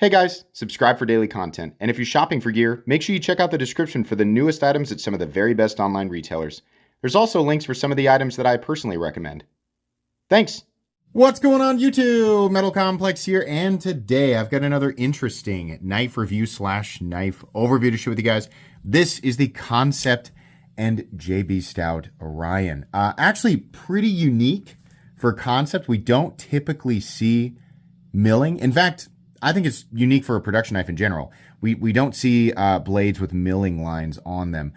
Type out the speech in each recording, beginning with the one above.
Hey guys, subscribe for daily content, and if you're shopping for gear, make sure you check out the description for the newest items at some of the very best online retailers. There's also links for some of the items that I personally recommend. Thanks! What's going on YouTube? Metal Complex here, and today I've got another interesting knife review / knife overview to share with you guys. This is the Kansept and JB Stout Orion. Actually pretty unique for Kansept. We don't typically see milling. In fact, I think it's unique for a production knife in general. We don't see blades with milling lines on them.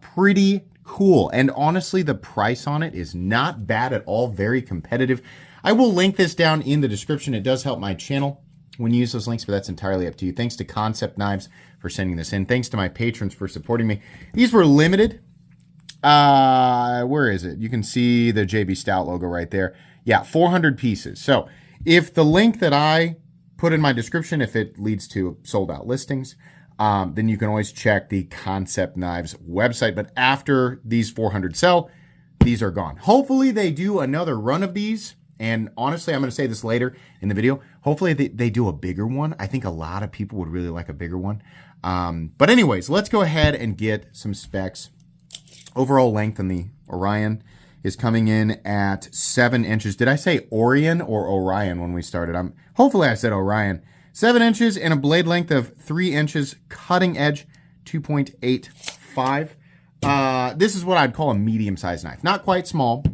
Pretty cool. And honestly, the price on it is not bad at all. Very competitive. I will link this down in the description. It does help my channel when you use those links, but that's entirely up to you. Thanks to Kansept Knives for sending this in. Thanks to my patrons for supporting me. These were limited. Where is it? You can see the JB Stout logo right there. Yeah, 400 pieces. So if the link that I put in my description, if it leads to sold out listings, then you can always check the Kansept Knives website. But after these 400 sell, these are gone. Hopefully they do another run of these. And honestly, I'm going to say this later in the video. Hopefully they do a bigger one. I think a lot of people would really like a bigger one. But anyways, let's go ahead and get some specs. Overall length on the Orion is coming in at 7 inches. Did I say Orion or Orion when we started? Hopefully I said Orion. 7 inches and a blade length of 3 inches, cutting edge 2.85. This is what I'd call a medium-sized knife. Not quite small,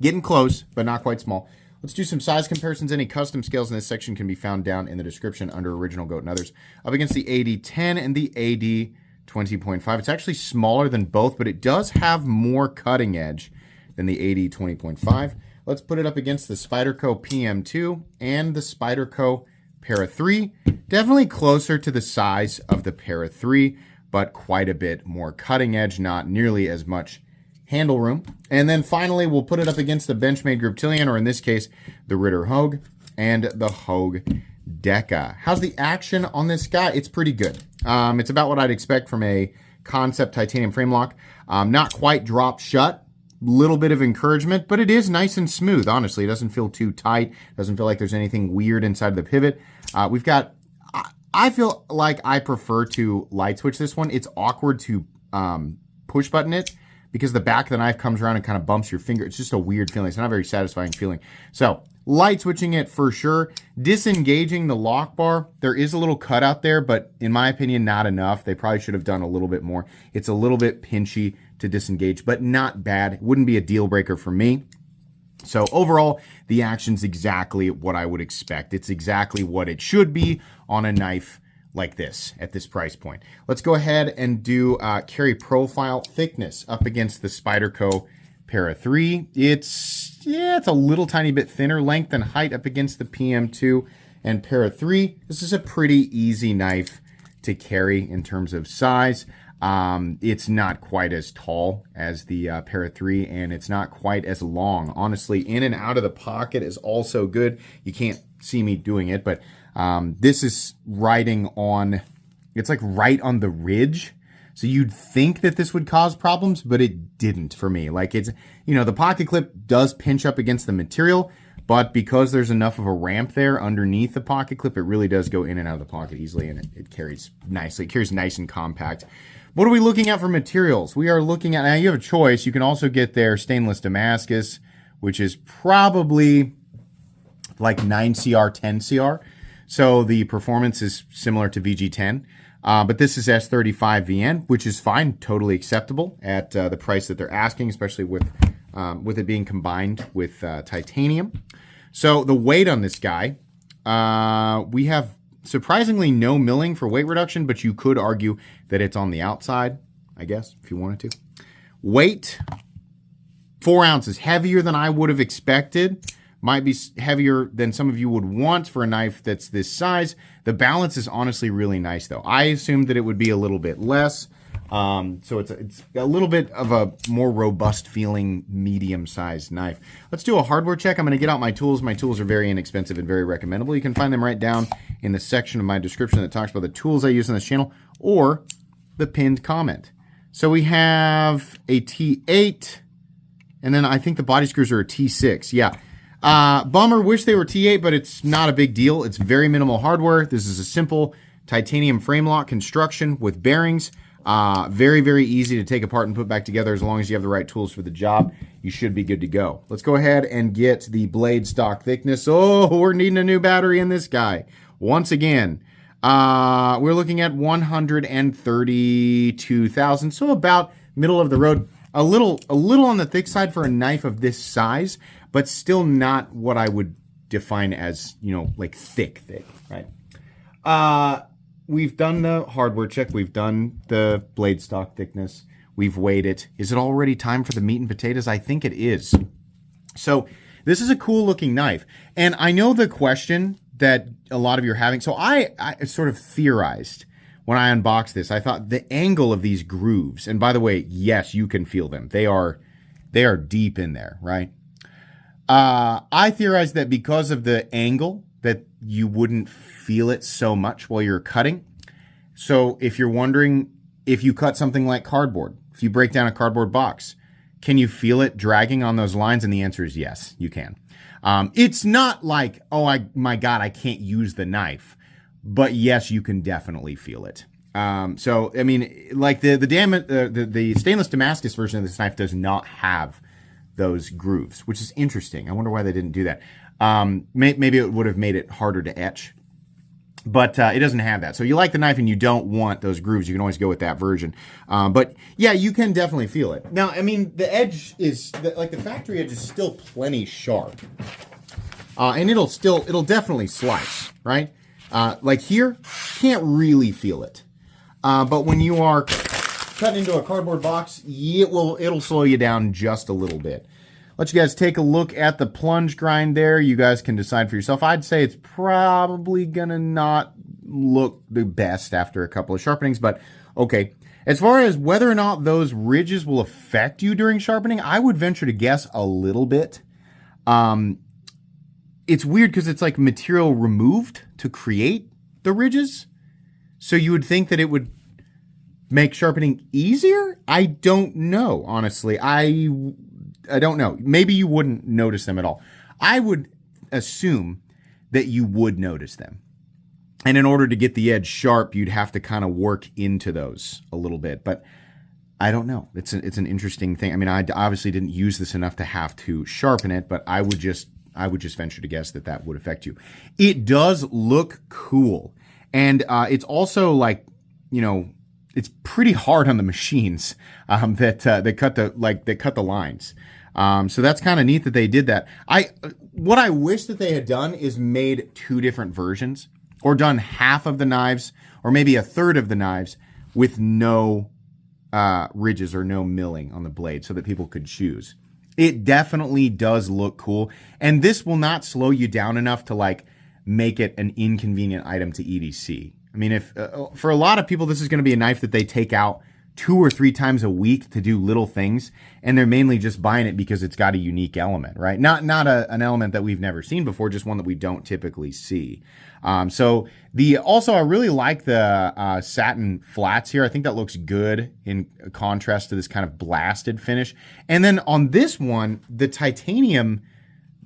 getting close, but not quite small. Let's do some size comparisons. Any custom scales in this section can be found down in the description under Original Goat and others. Up against the AD10 and the AD20.5. It's actually smaller than both, but it does have more cutting edge than the AD20.5. Let's put it up against the Spyderco PM2 and the Spyderco Para 3. Definitely closer to the size of the Para 3, but quite a bit more cutting edge, not nearly as much handle room. And then finally, we'll put it up against the Benchmade Griptilian, or in this case, the Ritter Hogue and the Hogue Deca. How's the action on this guy? It's pretty good. It's about what I'd expect from a Kansept titanium frame lock. Not quite drop shut. Little bit of encouragement, but it is nice and smooth. Honestly, it doesn't feel too tight. Doesn't feel like there's anything weird inside the pivot. We've got, I feel like I prefer to light switch this one. It's awkward to push button it because the back of the knife comes around and kind of bumps your finger. It's just a weird feeling. It's not a very satisfying feeling. So light switching it for sure. Disengaging the lock bar. There is a little cutout there, but in my opinion, not enough. They probably should have done a little bit more. It's a little bit pinchy to disengage, but not bad. It wouldn't be a deal breaker for me. So overall, the action's exactly what I would expect. It's exactly what it should be on a knife like this at this price point. Let's go ahead and do carry profile thickness up against the Spyderco Para 3. It's a little tiny bit thinner. Length and height up against the PM2 and Para 3. This is a pretty easy knife to carry in terms of size. It's not quite as tall as the Para 3, and it's not quite as long. Honestly, in and out of the pocket is also good. You can't see me doing it, but this is riding on, it's like right on the ridge. So you'd think that this would cause problems, but it didn't for me. Like it's, you know, the pocket clip does pinch up against the material, but because there's enough of a ramp there underneath the pocket clip, it really does go in and out of the pocket easily, and it carries nicely. It carries nice and compact. What are we looking at for materials? We are looking at, now you have a choice. You can also get their stainless Damascus, which is probably like 9CR, 10CR. So the performance is similar to VG10. But this is S35VN, which is fine, totally acceptable at the price that they're asking, especially with it being combined with titanium. So the weight on this guy, we have surprisingly no milling for weight reduction, but you could argue that it's on the outside, I guess, if you wanted to. Weight, 4 ounces, heavier than I would have expected. Might be heavier than some of you would want for a knife that's this size. The balance is honestly really nice, though. I assumed that it would be a little bit less. So it's a little bit of a more robust feeling medium-sized knife. Let's do a hardware check. I'm going to get out my tools. My tools are very inexpensive and very recommendable. You can find them right down in the section of my description that talks about the tools I use on this channel or the pinned comment. So we have a T8, and then I think the body screws are a T6. Yeah. Bummer, wish they were T8, but it's not a big deal. It's very minimal hardware. This is a simple titanium frame lock construction with bearings. Very, very easy to take apart and put back together. As long as you have the right tools for the job, you should be good to go. Let's go ahead and get the blade stock thickness. Oh, we're needing a new battery in this guy. Once again, we're looking at 132,000, so about middle of the road. A little on the thick side for a knife of this size, but still not what I would define as, like thick, right? We've done the hardware check. We've done the blade stock thickness. We've weighed it. Is it already time for the meat and potatoes? I think it is. So this is a cool looking knife. And I know the question that a lot of you are having. So I sort of theorized when I unboxed this. I thought the angle of these grooves, and by the way, yes, you can feel them. They are deep in there, right? I theorized that because of the angle that you wouldn't feel it so much while you're cutting. So if you're wondering, if you cut something like cardboard, if you break down a cardboard box, can you feel it dragging on those lines? And the answer is yes, you can. It's not like, oh my God, I can't use the knife, but yes, you can definitely feel it. So I mean, like the stainless Damascus version of this knife does not have those grooves, which is interesting. I wonder why they didn't do that. Maybe it would have made it harder to etch, but it doesn't have that. So you like the knife and you don't want those grooves, you can always go with that version. But yeah, you can definitely feel it. Now, I mean, the edge is, like the factory edge is still plenty sharp. And it'll definitely slice, right? Like here, can't really feel it. But when you are cutting into a cardboard box, it'll slow you down just a little bit. Let you guys take a look at the plunge grind there. You guys can decide for yourself. I'd say it's probably gonna not look the best after a couple of sharpenings, but okay. As far as whether or not those ridges will affect you during sharpening, I would venture to guess a little bit. It's weird because it's like material removed to create the ridges. So you would think that it would make sharpening easier? I don't know, honestly. I don't know. Maybe you wouldn't notice them at all. I would assume that you would notice them. And in order to get the edge sharp, you'd have to kind of work into those a little bit. But I don't know. It's an interesting thing. I mean, I obviously didn't use this enough to have to sharpen it, but I would just venture to guess that would affect you. It does look cool. And it's also like, it's pretty hard on the machines that cut the lines. So that's kind of neat that they did that. What I wish that they had done is made 2 different versions, or done half of the knives, or maybe a third of the knives with no ridges or no milling on the blade, so that people could choose. It definitely does look cool, and this will not slow you down enough to like make it an inconvenient item to EDC. I mean, if for a lot of people, this is going to be a knife that they take out 2 or 3 times a week to do little things, and they're mainly just buying it because it's got a unique element, right? Not an element that we've never seen before, just one that we don't typically see. Also, I really like the satin flats here. I think that looks good in contrast to this kind of blasted finish. And then on this one, the titanium,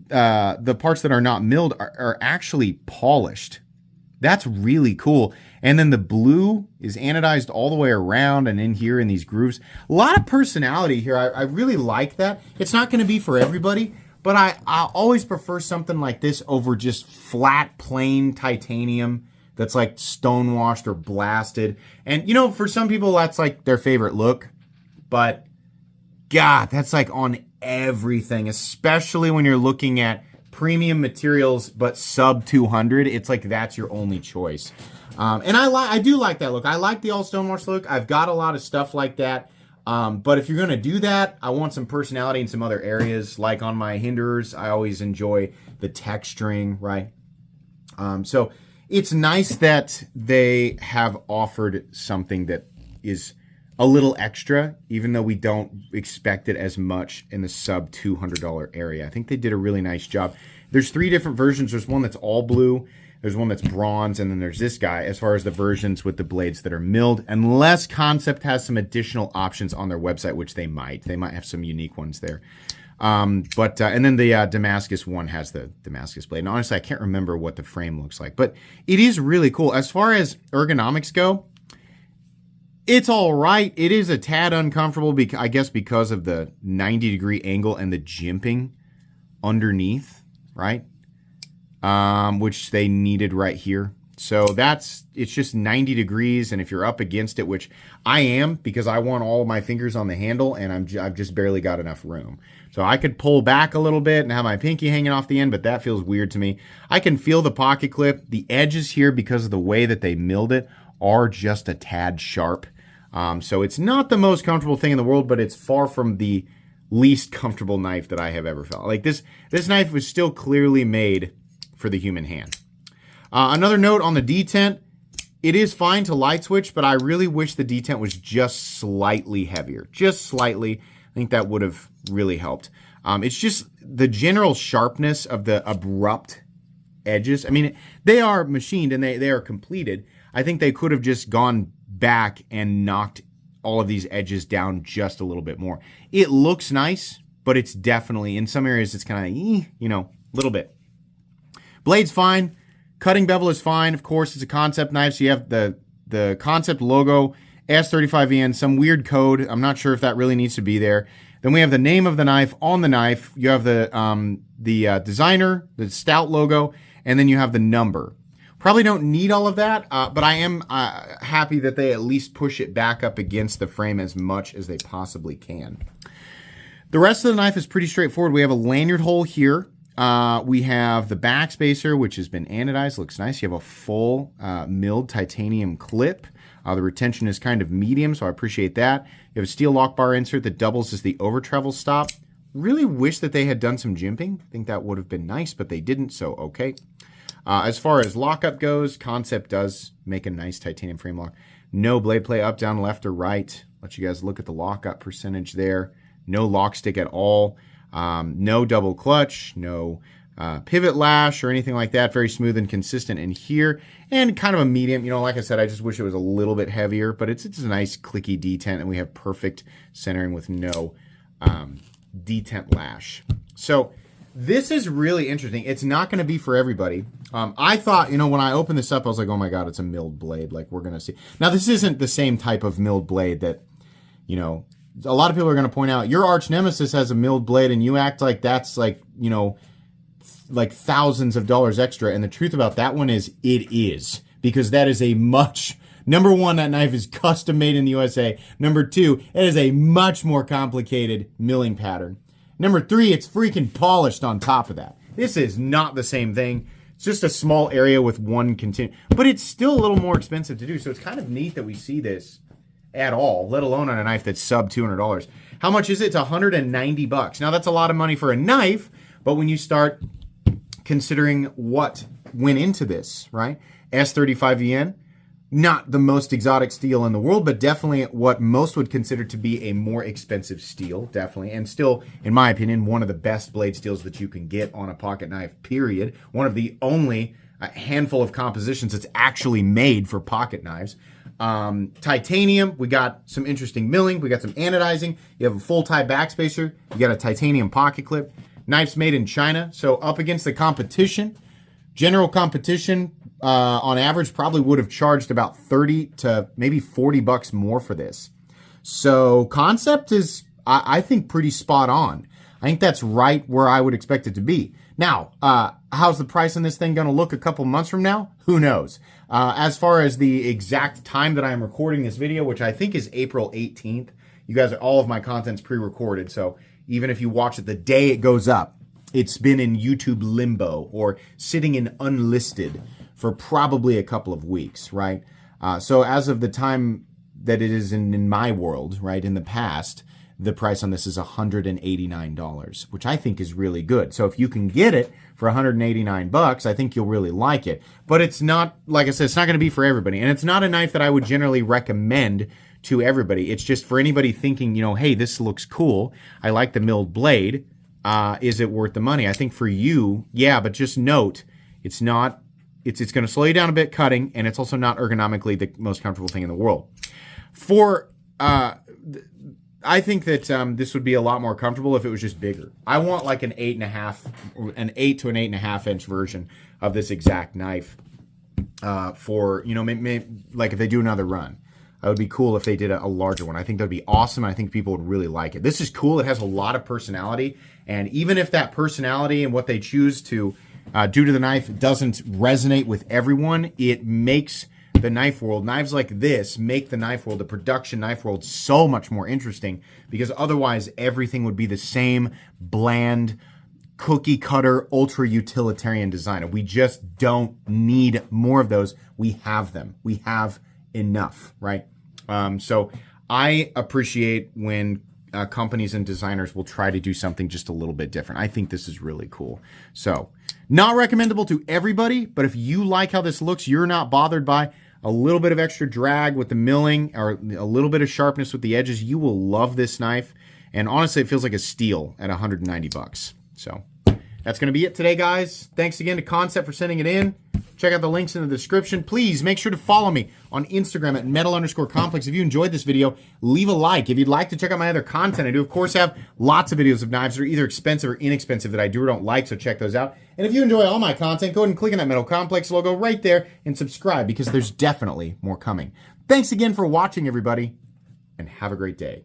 the parts that are not milled are actually polished. That's really cool. And then the blue is anodized all the way around and in here in these grooves. A lot of personality here. I really like that. It's not going to be for everybody, but I always prefer something like this over just flat, plain titanium that's like stonewashed or blasted. And, for some people, that's like their favorite look. But, God, that's like on everything, especially when you're looking at premium materials but sub 200. It's like that's your only choice. And I do like that look. I like the all stonewash look. I've got a lot of stuff like that. But if you're going to do that, I want some personality in some other areas. Like on my hinderers, I always enjoy the texturing, right? So it's nice that they have offered something that is a little extra, even though we don't expect it as much in the sub $200 area. I think they did a really nice job. There's 3 different versions. There's one that's all blue, there's one that's bronze, and then there's this guy as far as the versions with the blades that are milled, unless Kansept has some additional options on their website, which they might. They might have some unique ones there. And then the Damascus one has the Damascus blade. And honestly, I can't remember what the frame looks like, but it is really cool. As far as ergonomics go, it's all right. It is a tad uncomfortable, I guess, because of the 90-degree angle and the jimping underneath, right? Which they needed right here. So it's just 90 degrees, and if you're up against it, which I am because I want all of my fingers on the handle, and I've just barely got enough room. So I could pull back a little bit and have my pinky hanging off the end, but that feels weird to me. I can feel the pocket clip. The edges here, because of the way that they milled it, are just a tad sharp. So it's not the most comfortable thing in the world, but it's far from the least comfortable knife that I have ever felt. Like this knife was still clearly made for the human hand. Another note on the detent, it is fine to light switch, but I really wish the detent was just slightly heavier. Just slightly. I think that would have really helped. It's just the general sharpness of the abrupt edges. I mean, they are machined and they are completed. I think they could have just gone back and knocked all of these edges down just a little bit more. It looks nice, but it's definitely, in some areas, it's kind of, a little bit. Blade's fine. Cutting bevel is fine. Of course, it's a Kansept knife, so you have the Kansept logo, S35VN, some weird code. I'm not sure if that really needs to be there. Then we have the name of the knife on the knife. You have the designer, the Stout logo, and then you have the number. Probably don't need all of that, but I am happy that they at least push it back up against the frame as much as they possibly can. The rest of the knife is pretty straightforward. We have a lanyard hole here. We have the back spacer, which has been anodized. Looks nice. You have a full milled titanium clip. The retention is kind of medium, so I appreciate that. You have a steel lock bar insert that doubles as the over travel stop. Really wish that they had done some jimping. I think that would have been nice, but they didn't, so okay. As far as lockup goes, Kansept does make a nice titanium frame lock. No blade play up, down, left, or right. Let you guys look at the lockup percentage there. No lock stick at all. No double clutch, no pivot lash or anything like that. Very smooth and consistent in here, and kind of a medium. Like I said, I just wish it was a little bit heavier, but it's a nice clicky detent, and we have perfect centering with no detent lash. So this is really interesting. It's not going to be for everybody. I thought, when I opened this up, I was like, oh my God, it's a milled blade. Like, we're going to see. Now, this isn't the same type of milled blade that, a lot of people are going to point out, your arch nemesis has a milled blade and you act like that's like, like thousands of dollars extra. And the truth about that one is it is, because that is a much, number one, that knife is custom made in the USA. Number two, it is a much more complicated milling pattern. Number three, it's freaking polished on top of that. This is not the same thing. It's just a small area with one but it's still a little more expensive to do. So it's kind of neat that we see this at all, let alone on a knife that's sub $200. How much is it? It's $190. Now that's a lot of money for a knife, but when you start considering what went into this, right? S35VN, not the most exotic steel in the world, but definitely what most would consider to be a more expensive steel, definitely. And still, in my opinion, one of the best blade steels that you can get on a pocket knife, period. One of the only handful of compositions that's actually made for pocket knives. Titanium, we got some interesting milling, we got some anodizing, you have a full tie backspacer, you got a titanium pocket clip, knife's made in China, so up against the competition, general competition, on average probably would have charged about 30 to maybe 40 bucks more for this. So Kansept is, I think, pretty spot on. I think that's right where I would expect it to be. Now, how's the price on this thing going to look a couple months from now? Who knows? As far as the exact time that I'm recording this video, which I think is April 18th, you guys, all of my content's pre-recorded, so even if you watch it the day it goes up, it's been in YouTube limbo or sitting in unlisted for probably a couple of weeks, right? So as of the time that it is in my world, right, in the past, the price on this is $189, which I think is really good. So if you can get it for $189, I think you'll really like it. But it's not, like I said, it's not going to be for everybody. And it's not a knife that I would generally recommend to everybody. It's just for anybody thinking, hey, this looks cool. I like the milled blade. Is it worth the money? I think for you, yeah, but just note, it's not, it's going to slow you down a bit cutting, and it's also not ergonomically the most comfortable thing in the world. I think that this would be a lot more comfortable if it was just bigger. I want like an 8 to an 8.5 inch version of this exact knife for, you know, like if they do another run. It would be cool if they did a larger one. I think that would be awesome. I think people would really like it. This is cool. It has a lot of personality. And even if that personality and what they choose to do to the knife doesn't resonate with everyone, it makes the knife world, knives like this make the knife world, the production knife world, so much more interesting, because otherwise everything would be the same bland, cookie cutter, ultra utilitarian design. We just don't need more of those. We have them. We have enough, right? So I appreciate when companies and designers will try to do something just a little bit different. I think this is really cool. So not recommendable to everybody, but if you like how this looks, you're not bothered by a little bit of extra drag with the milling or a little bit of sharpness with the edges, you will love this knife. And honestly, it feels like a steal at 190 bucks. So that's going to be it today, guys. Thanks again to Kansept for sending it in. Check out the links in the description. Please make sure to follow me on Instagram at metal_complex. If you enjoyed this video, leave a like. If you'd like to check out my other content, I do, of course, have lots of videos of knives that are either expensive or inexpensive that I do or don't like, so check those out. And if you enjoy all my content, go ahead and click on that Metal Complex logo right there and subscribe, because there's definitely more coming. Thanks again for watching, everybody, and have a great day.